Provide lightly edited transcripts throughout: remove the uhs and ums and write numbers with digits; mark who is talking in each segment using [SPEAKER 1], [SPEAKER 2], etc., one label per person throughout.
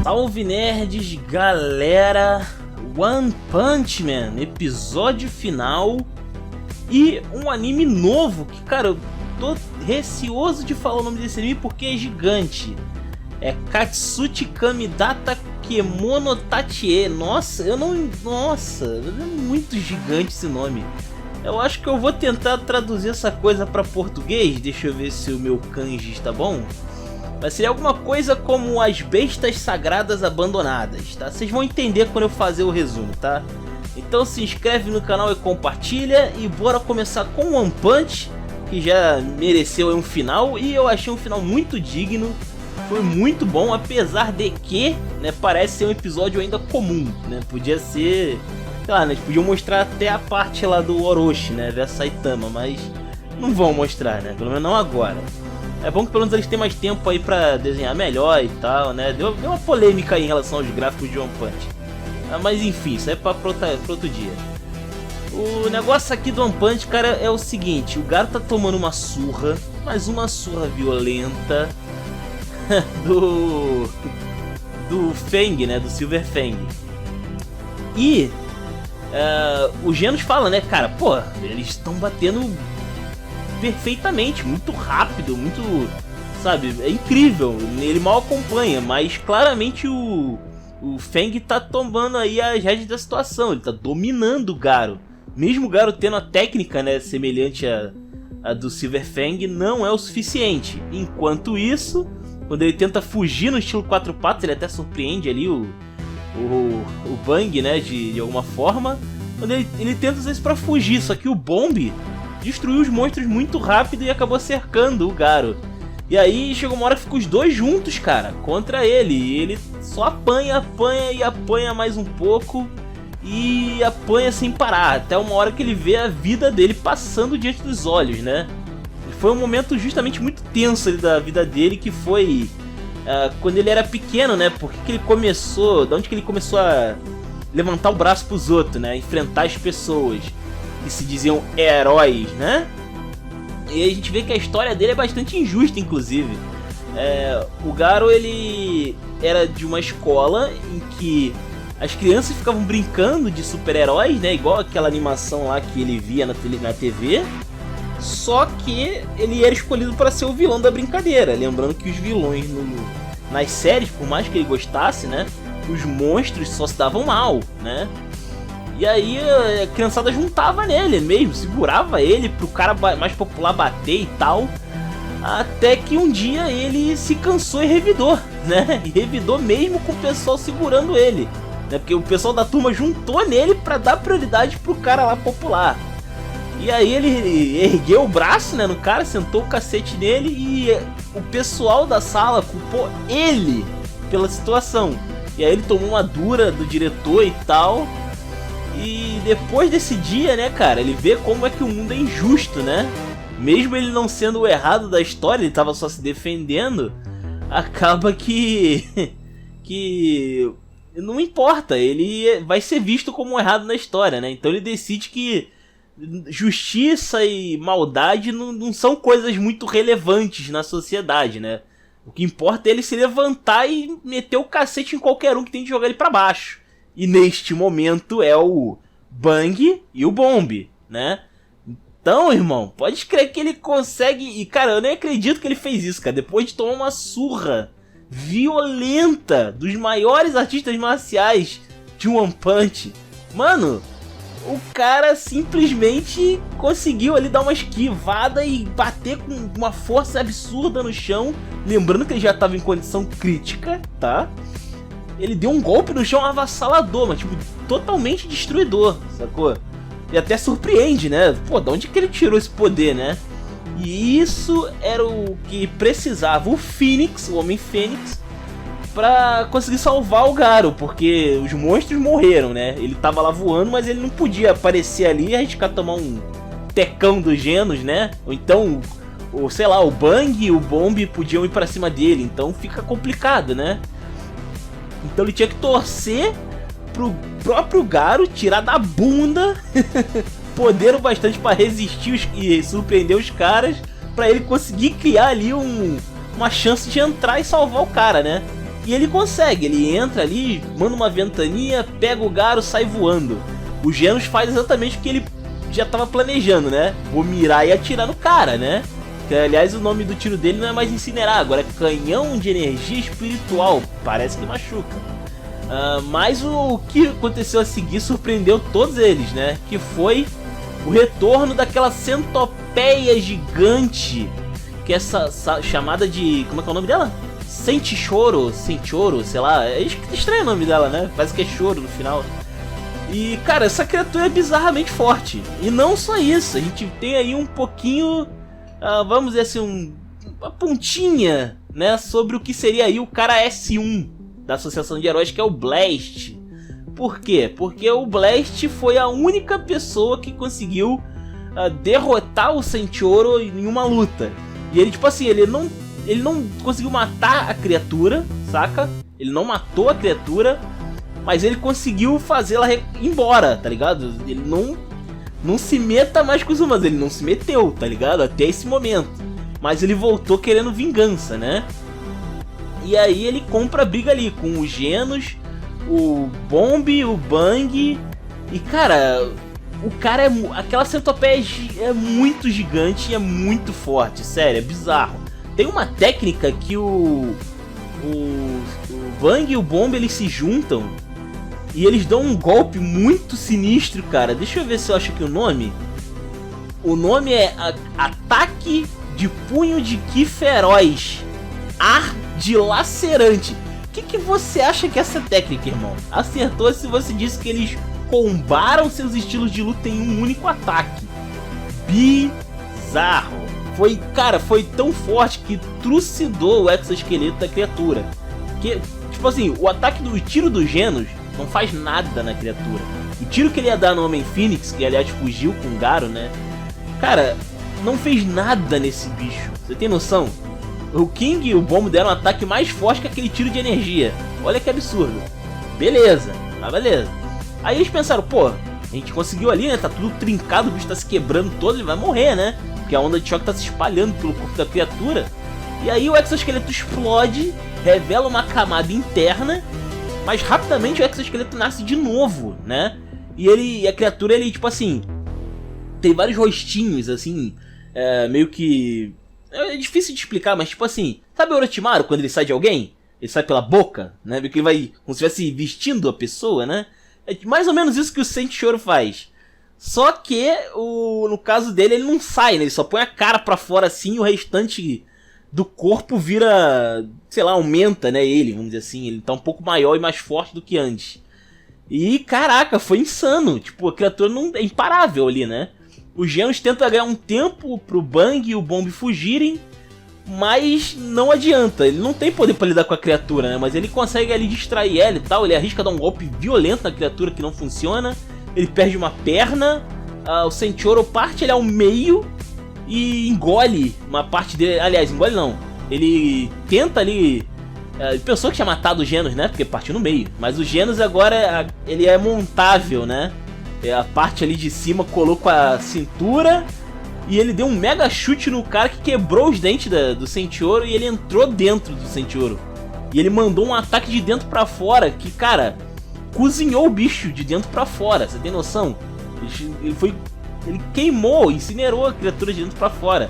[SPEAKER 1] Salve nerds, galera! One Punch Man, episódio final e um anime novo que, cara, eu tô receoso de falar o nome desse anime porque é gigante. É Katsuchi Kamidata Kemono Tachie. Nossa, é muito gigante esse nome. Eu acho que eu vou tentar traduzir essa coisa para português. Deixa eu ver se o meu kanji está bom. Mas seria alguma coisa como as bestas sagradas abandonadas, tá? Vocês vão entender quando eu fazer o resumo, tá? Então se inscreve no canal e compartilha e bora começar com One Punch, que já mereceu um final e eu achei um final muito digno. Foi muito bom, apesar de que, né, parece ser um episódio ainda comum, né? Podia ser, sei lá, né, eles podiam mostrar até a parte lá do Orochi, né, versus Saitama, mas não vão mostrar, né? Pelo menos não agora. É bom que pelo menos eles têm mais tempo aí pra desenhar melhor e tal, né? Deu uma polêmica aí em relação aos gráficos de One Punch. Mas enfim, isso é pra outro dia. O negócio aqui do One Punch, cara, é o seguinte. O Gaara tá tomando uma surra, mas uma surra violenta do Fang, né? Do Silver Fang. E o Genos fala, né, cara, pô, eles estão batendo perfeitamente, muito rápido, muito, sabe, é incrível, ele mal acompanha, mas claramente o Fang tá tomando aí as rédeas da situação, ele tá dominando o Garo, mesmo o Garo tendo a técnica, né, semelhante a do Silver Fang, não é o suficiente. Enquanto isso, quando ele tenta fugir no estilo 4 patas, ele até surpreende ali o Bang, né, de alguma forma, quando ele tenta usar isso pra fugir, só que o Bomb destruiu os monstros muito rápido e acabou cercando o Garo. E aí chegou uma hora que ficam os dois juntos, cara, contra ele. E ele só apanha e apanha mais um pouco. E apanha sem parar, até uma hora que ele vê a vida dele passando diante dos olhos, né? Foi um momento justamente muito tenso ali da vida dele, que foi quando ele era pequeno, né? Porque que ele começou, de onde que ele começou a levantar o braço pros outros, né? Enfrentar as pessoas que se diziam heróis, né? E a gente vê que a história dele é bastante injusta, inclusive. O Garo, ele era de uma escola em que as crianças ficavam brincando de super-heróis, né? Igual aquela animação lá que ele via na TV. Só que ele era escolhido para ser o vilão da brincadeira. Lembrando que os vilões nas séries, por mais que ele gostasse, né? Os monstros só se davam mal, né? E aí a criançada juntava nele mesmo, segurava ele pro cara mais popular bater e tal. Até que um dia ele se cansou e revidou, né? E revidou mesmo com o pessoal segurando ele, né? Porque o pessoal da turma juntou nele pra dar prioridade pro cara lá popular. E aí ele ergueu o braço, né, no cara, sentou o cacete nele e o pessoal da sala culpou ele pela situação. E aí ele tomou uma dura do diretor e tal. E depois desse dia, né, cara, ele vê como é que o mundo é injusto, né? Mesmo ele não sendo o errado da história, ele tava só se defendendo, acaba que não importa, ele vai ser visto como o errado na história, né? Então ele decide que justiça e maldade não são coisas muito relevantes na sociedade, né? O que importa é ele se levantar e meter o cacete em qualquer um que tente jogar ele pra baixo. E neste momento é o Bang e o Bomb, né? Então, irmão, pode crer que ele consegue... E, cara, eu nem acredito que ele fez isso, cara. Depois de tomar uma surra violenta dos maiores artistas marciais de One Punch. Mano, o cara simplesmente conseguiu ali dar uma esquivada e bater com uma força absurda no chão. Lembrando que ele já estava em condição crítica, tá? Ele deu um golpe no chão avassalador, mas tipo, totalmente destruidor, sacou? E até surpreende, né? Pô, de onde que ele tirou esse poder, né? E isso era o que precisava o Phoenix, o Homem Fênix, pra conseguir salvar o Garo, porque os monstros morreram, né? Ele tava lá voando, mas ele não podia aparecer ali e arriscar tomar um tecão dos Genos, né? Ou então, sei lá, o Bang e o Bomb podiam ir pra cima dele, então fica complicado, né? Então ele tinha que torcer pro próprio Garo tirar da bunda poder o bastante para resistir e surpreender os caras, para ele conseguir criar ali uma chance de entrar e salvar o cara, né? E ele consegue, ele entra ali, manda uma ventania, pega o Garo, sai voando. O Genos faz exatamente o que ele já estava planejando, né? Vou mirar e atirar no cara, né? Que, aliás, o nome do tiro dele não é mais incinerar, agora é canhão de energia espiritual. Parece que machuca. Mas o que aconteceu a seguir surpreendeu todos eles, né? Que foi o retorno daquela centopeia gigante, que é essa chamada de... como é que é o nome dela? Sentichoro, sei lá. É estranho o nome dela, né? Parece que é choro no final. E, cara, essa criatura é bizarramente forte. E não só isso, a gente tem aí um pouquinho... vamos dizer assim, uma pontinha, né, sobre o que seria aí o cara S1 da Associação de Heróis, que é o Blast. Por quê? Porque o Blast foi a única pessoa que conseguiu derrotar o Sentioro em uma luta. E ele, tipo assim, ele não conseguiu matar a criatura, saca? Ele não matou a criatura, mas ele conseguiu fazê-la ir embora, tá ligado? Ele não se meta mais com os humanos, ele não se meteu, tá ligado? Até esse momento. Mas ele voltou querendo vingança, né? E aí ele compra a briga ali com o Genos, o Bomb, o Bang. E cara, o cara é... aquela centopeia é muito gigante e é muito forte, sério, é bizarro. Tem uma técnica que o Bang e o Bomb, eles se juntam e eles dão um golpe muito sinistro, cara. Deixa eu ver se eu acho aqui o nome. O nome é Ataque de Punho de Ki Feroz. Ar dilacerante. O que você acha que é essa técnica, irmão? Acertou se você disse que eles combaram seus estilos de luta em um único ataque. Bizarro. Foi tão forte que trucidou o exoesqueleto da criatura. Que, tipo assim, o tiro do Genos não faz nada na criatura. O tiro que ele ia dar no Homem Fênix, que aliás fugiu com o Garo, né? Cara, não fez nada nesse bicho. Você tem noção? O King e o Bomb deram um ataque mais forte que aquele tiro de energia. Olha que absurdo. Beleza, tá beleza. Aí eles pensaram, pô, a gente conseguiu ali, né? Tá tudo trincado, o bicho tá se quebrando todo, ele vai morrer, né? Porque a onda de choque tá se espalhando pelo corpo da criatura. E aí o exoesqueleto explode, revela uma camada interna, mas rapidamente o exoesqueleto nasce de novo, né? E a criatura, ele tipo assim, tem vários rostinhos, assim, meio que... é difícil de explicar, mas tipo assim, sabe o Orochimaru quando ele sai de alguém? Ele sai pela boca, né? Meio que ele vai como se estivesse vestindo a pessoa, né? É mais ou menos isso que o Sentioro faz. Só que, no caso dele, ele não sai, né? Ele só põe a cara pra fora assim e o restante do corpo vira, sei lá, aumenta, né? Ele, vamos dizer assim, ele tá um pouco maior e mais forte do que antes. E, caraca, foi insano. Tipo, a criatura não é imparável ali, né? O Genos tenta ganhar um tempo pro Bang e o Bomb fugirem, mas não adianta. Ele não tem poder pra lidar com a criatura, né? Mas ele consegue ali distrair ela e tal. Ele arrisca dar um golpe violento na criatura que não funciona. Ele perde uma perna, o Sentioro parte ele ao meio e engole uma parte dele. Aliás, engole não. Ele tenta ali... ele pensou que tinha matado o Genos, né? Porque partiu no meio. Mas o Genos agora ele é montável, né? A parte ali de cima colou com a cintura e ele deu um mega chute no cara que quebrou os dentes do Sentioro e ele entrou dentro do Sentioro. E ele mandou um ataque de dentro pra fora que, cara... cozinhou o bicho de dentro pra fora, você tem noção? Ele queimou, incinerou a criatura de dentro pra fora.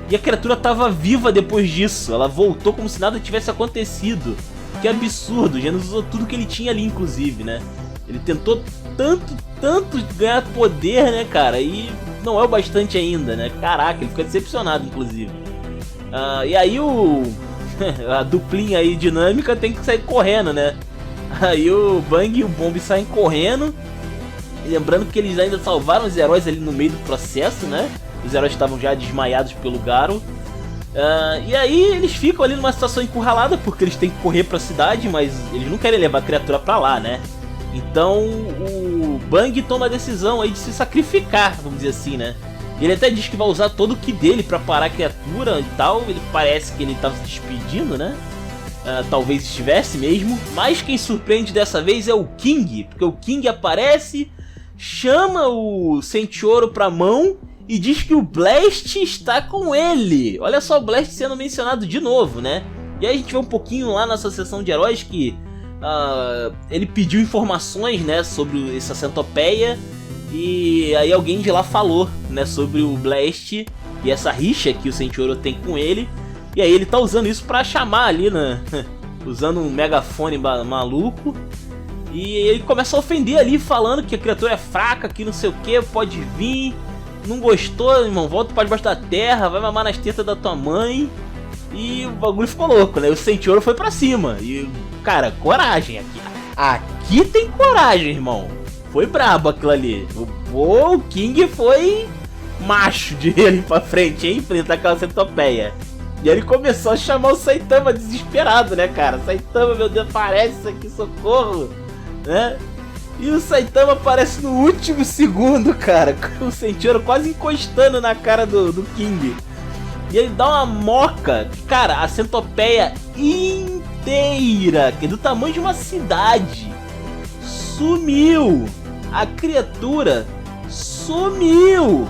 [SPEAKER 1] E a criatura tava viva depois disso, ela voltou como se nada tivesse acontecido. Que absurdo, o Genos usou tudo que ele tinha ali, inclusive, né? Ele tentou tanto ganhar poder, né, cara? E não é o bastante ainda, né? Caraca, ele fica decepcionado, inclusive. E aí a duplinha aí dinâmica tem que sair correndo, né? Aí o Bang e o Bomb saem correndo. Lembrando que eles ainda salvaram os heróis ali no meio do processo, né? Os heróis estavam já desmaiados pelo Garo. E aí eles ficam ali numa situação encurralada, porque eles têm que correr pra cidade, mas eles não querem levar a criatura pra lá, né? Então o Bang toma a decisão aí de se sacrificar, vamos dizer assim, né? Ele até diz que vai usar todo o ki dele pra parar a criatura e tal. Ele parece que ele tava se despedindo, né? talvez estivesse mesmo. Mas quem surpreende dessa vez é o King, porque o King aparece, chama o Sentioro pra mão e diz que o Blast está com ele. Olha só o Blast sendo mencionado de novo, né? E aí a gente vê um pouquinho lá na Associação de Heróis que ele pediu informações, né, sobre essa centopeia. E aí alguém de lá falou, né, sobre o Blast e essa rixa que o Sentioro tem com ele. E aí ele tá usando isso pra chamar ali, né, usando um megafone maluco. E ele começa a ofender ali, falando que a criatura é fraca, que não sei o que, pode vir. Não gostou, irmão, volta pra debaixo da terra, vai mamar nas tetas da tua mãe. E o bagulho ficou louco, né? O Sentioro foi pra cima. E, cara, coragem aqui. Aqui tem coragem, irmão. Foi brabo aquilo ali. O King foi macho de ir ali pra frente, hein? Enfrentar aquela centopeia. E ele começou a chamar o Saitama desesperado, né, cara? Saitama, meu Deus, aparece aqui, socorro, né? E o Saitama aparece no último segundo, cara, com o Sentioro quase encostando na cara do King. E ele dá uma moca, cara, a centopeia inteira, que é do tamanho de uma cidade, sumiu. A criatura sumiu.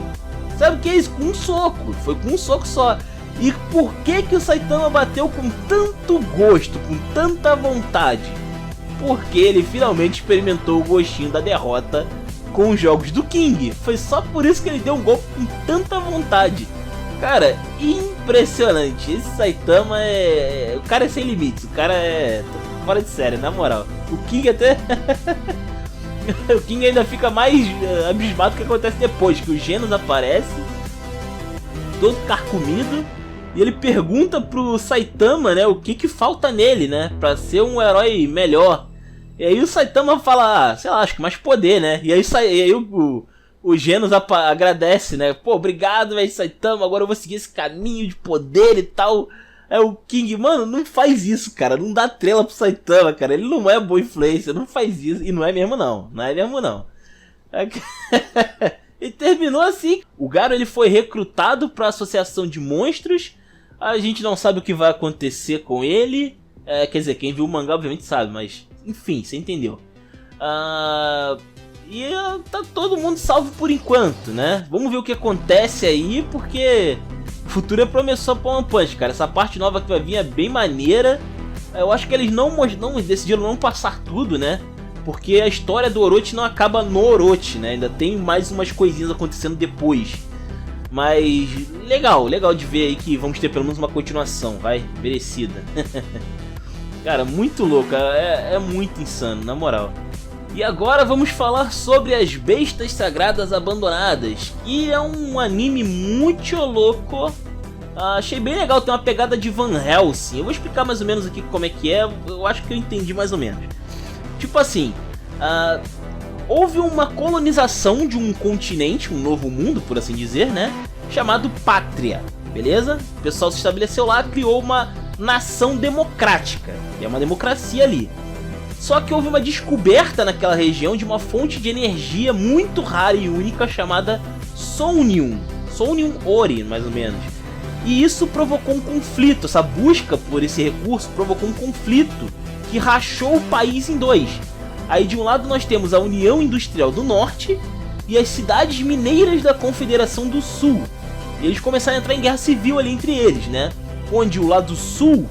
[SPEAKER 1] Sabe o que é isso? Com um soco. Foi com um soco só. E por que o Saitama bateu com tanto gosto, com tanta vontade? Porque ele finalmente experimentou o gostinho da derrota com os jogos do King. Foi só por isso que ele deu um golpe com tanta vontade. Cara, impressionante. Esse Saitama é... O cara é sem limites. O cara é fora de série, na moral. O King até... O King ainda fica mais abismado do que acontece depois. Que o Genos aparece, todo carcomido. E ele pergunta pro Saitama, né, o que falta nele, né, pra ser um herói melhor. E aí o Saitama fala, sei lá, acho que mais poder, né. E aí o Genos agradece, né. Pô, obrigado, velho, Saitama, agora eu vou seguir esse caminho de poder e tal. Aí o King, mano, não faz isso, cara. Não dá trela pro Saitama, cara. Ele não é boa influência, não faz isso. E não é mesmo não, não é mesmo não. E terminou assim. O Garo, ele foi recrutado pra Associação de Monstros. A gente não sabe o que vai acontecer com ele. Quer dizer, quem viu o mangá obviamente sabe, mas enfim, você entendeu. E tá todo mundo salvo por enquanto, né? Vamos ver o que acontece aí, porque o futuro é promissor pra One Punch, cara. Essa parte nova que vai vir é bem maneira. Eu acho que eles não decidiram não passar tudo, né? Porque a história do Orochi não acaba no Orochi, né? Ainda tem mais umas coisinhas acontecendo depois. Mas legal de ver aí que vamos ter pelo menos uma continuação, vai, merecida. Cara, muito louco, é muito insano, na moral. E agora vamos falar sobre as Bestas Sagradas Abandonadas, que é um anime muito louco. Achei bem legal, tem uma pegada de Van Helsing. Eu vou explicar mais ou menos aqui como é que é, eu acho que eu entendi mais ou menos. Tipo assim, houve uma colonização de um continente, um novo mundo, por assim dizer, né? Chamado Pátria, beleza? O pessoal se estabeleceu lá, criou uma nação democrática. É uma democracia ali. Só que houve uma descoberta naquela região de uma fonte de energia muito rara e única chamada Sonium. Sonium Ori, mais ou menos. E isso provocou um conflito, essa busca por esse recurso provocou um conflito que rachou o país em dois. Aí de um lado nós temos a União Industrial do Norte e as cidades mineiras da Confederação do Sul. E eles começaram a entrar em guerra civil ali entre eles, né? Onde o lado sul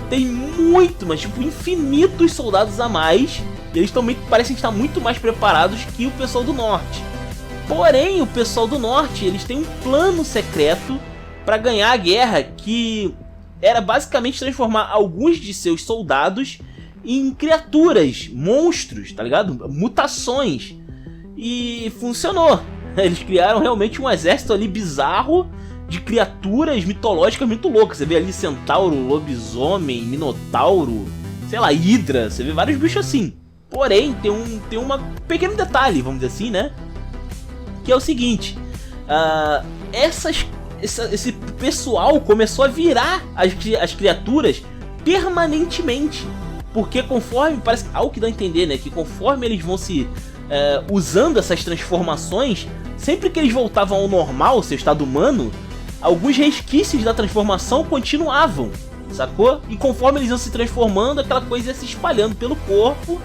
[SPEAKER 1] tem muito, mas tipo infinitos soldados a mais. E eles também parecem estar muito mais preparados que o pessoal do norte. Porém, o pessoal do norte, eles têm um plano secreto para ganhar a guerra, que era basicamente transformar alguns de seus soldados em criaturas, monstros, tá ligado? Mutações. E funcionou. Eles criaram realmente um exército ali bizarro de criaturas mitológicas muito loucas. Você vê ali centauro, lobisomem, minotauro, sei lá, hidra. Você vê vários bichos assim. Porém, tem um pequeno detalhe, vamos dizer assim, né? Que é o seguinte. Esse pessoal começou a virar as criaturas permanentemente. Porque conforme, parece algo que dá a entender, né? Que conforme eles vão se usando essas transformações, sempre que eles voltavam ao normal, seu estado humano, alguns resquícios da transformação continuavam. sacou? E conforme eles iam se transformando, aquela coisa ia se espalhando pelo corpo.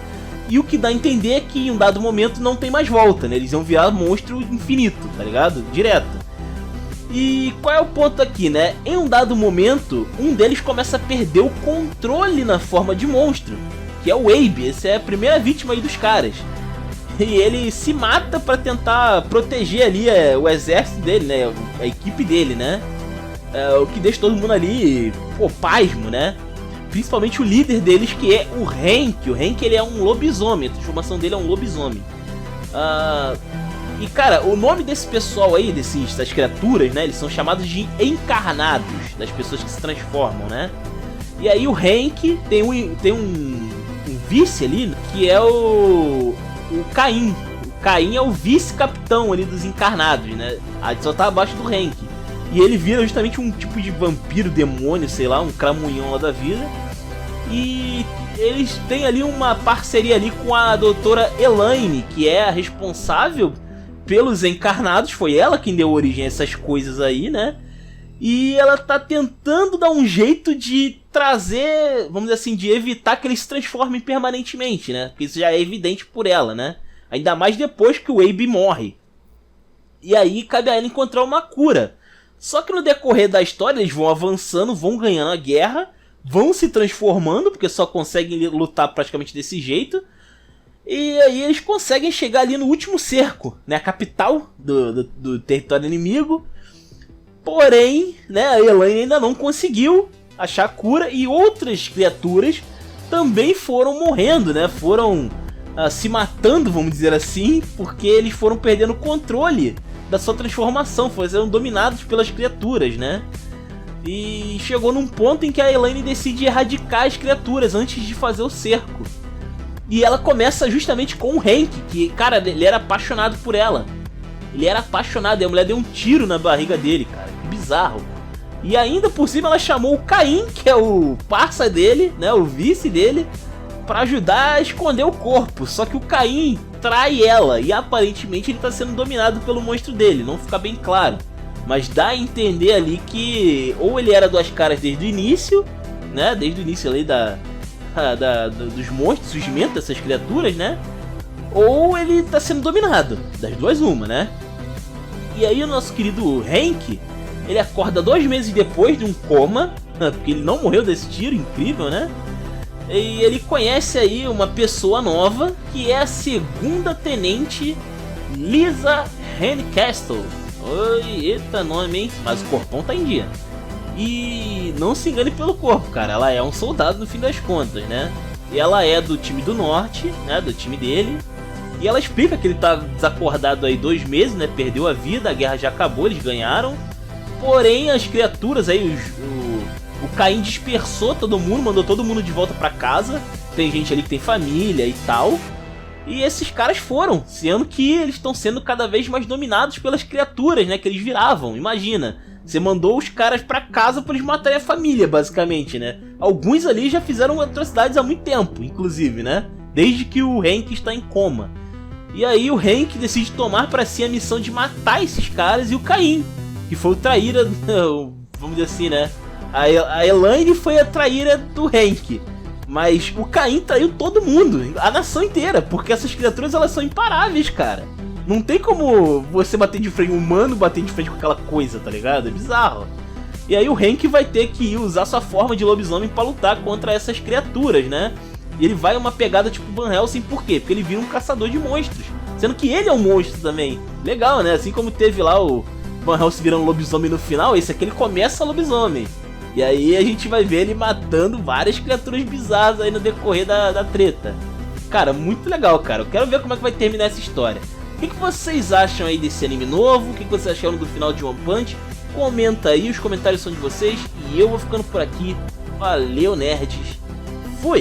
[SPEAKER 1] E o que dá a entender é que em um dado momento não tem mais volta, né? Eles iam virar monstro infinito, tá ligado? Direto. E qual é o ponto aqui, né? Em um dado momento, um deles começa a perder o controle na forma de monstro, que é o Abe. Essa é a primeira vítima aí dos caras. E ele se mata pra tentar proteger ali o exército dele, né? A equipe dele, né? O que deixa todo mundo ali, pô, pasmo, né? Principalmente o líder deles, que é o Hank. O Hank, ele é um lobisomem, a transformação dele é um lobisomem. E cara, o nome desse pessoal aí, dessas criaturas, né? Eles são chamados de encarnados, das pessoas que se transformam, né? E aí o Hank tem um vice ali, que é o Caim. O Caim é o vice-capitão ali dos encarnados, né? Só tá abaixo do Hank. E ele vira justamente um tipo de vampiro, demônio, sei lá, um cramunhão lá da vida. E eles têm ali uma parceria ali com a doutora Elaine, que é a responsável pelos encarnados. Foi ela quem deu origem a essas coisas aí, né? E ela tá tentando dar um jeito de trazer, vamos dizer assim, de evitar que eles se transformem permanentemente, né? Porque isso já é evidente por ela, né? Ainda mais depois que o Abe morre. E aí cabe a ela encontrar uma cura. Só que no decorrer da história eles vão avançando, vão ganhando a guerra, vão se transformando, porque só conseguem lutar praticamente desse jeito. E aí eles conseguem chegar ali no último cerco, né? A capital do território inimigo. Porém, né, a Elaine ainda não conseguiu achar a cura e outras criaturas também foram morrendo, né? Foram se matando, vamos dizer assim, porque eles foram perdendo o controle da sua transformação, foram dominados pelas criaturas, né? E chegou num ponto em que a Elaine decide erradicar as criaturas antes de fazer o cerco. E ela começa justamente com o Hank, que, cara, ele era apaixonado por ela. Ele era apaixonado, e a mulher deu um tiro na barriga dele, cara. Que bizarro. E ainda por cima ela chamou o Caim, que é o parça dele, né, o vice dele, pra ajudar a esconder o corpo. Só que o Caim trai ela e aparentemente ele tá sendo dominado pelo monstro dele, não fica bem claro. Mas dá a entender ali que ou ele era duas caras desde o início, né, desde o início ali dos monstros, surgimento dessas criaturas, né, ou ele tá sendo dominado, das duas uma, né. E aí o nosso querido Hank, ele acorda 2 meses depois de um coma, porque ele não morreu desse tiro, incrível, né. E ele conhece aí uma pessoa nova, que é a segunda tenente Lisa Handcastle. Oi, eita nome, hein? Mas o corpão tá em dia. E não se engane pelo corpo, cara. Ela é um soldado no fim das contas, né? E ela é do time do norte, né? Do time dele. E ela explica que ele tá desacordado aí 2 meses, né? Perdeu a vida, a guerra já acabou, eles ganharam. Porém, as criaturas aí, o Caim dispersou todo mundo, mandou todo mundo de volta pra casa. Tem gente ali que tem família e tal. E esses caras foram, sendo que eles estão sendo cada vez mais dominados pelas criaturas, né, que eles viravam. Imagina, você mandou os caras pra casa pra eles matarem a família, basicamente, né. Alguns ali já fizeram atrocidades há muito tempo, inclusive, né, desde que o Hank está em coma. E aí o Hank decide tomar pra si a missão de matar esses caras e o Caim, que foi o traíra, vamos dizer assim, né. A Elaine foi a traíra do Hank. Mas o Caim traiu todo mundo, a nação inteira, porque essas criaturas elas são imparáveis, cara. Não tem como você bater de frente, um humano bater de frente com aquela coisa, tá ligado? É bizarro. E aí o Hank vai ter que usar sua forma de lobisomem pra lutar contra essas criaturas, né? E ele vai uma pegada tipo Van Helsing, por quê? Porque ele vira um caçador de monstros, sendo que ele é um monstro também. Legal, né? Assim como teve lá o Van Helsing virando lobisomem no final, esse aqui ele começa lobisomem. E aí a gente vai ver ele matando várias criaturas bizarras aí no decorrer da treta. Cara, muito legal, cara. Eu quero ver como é que vai terminar essa história. O que vocês acham aí desse anime novo? O que vocês acharam do final de One Punch? Comenta aí, os comentários são de vocês. E eu vou ficando por aqui. Valeu, nerds. Fui!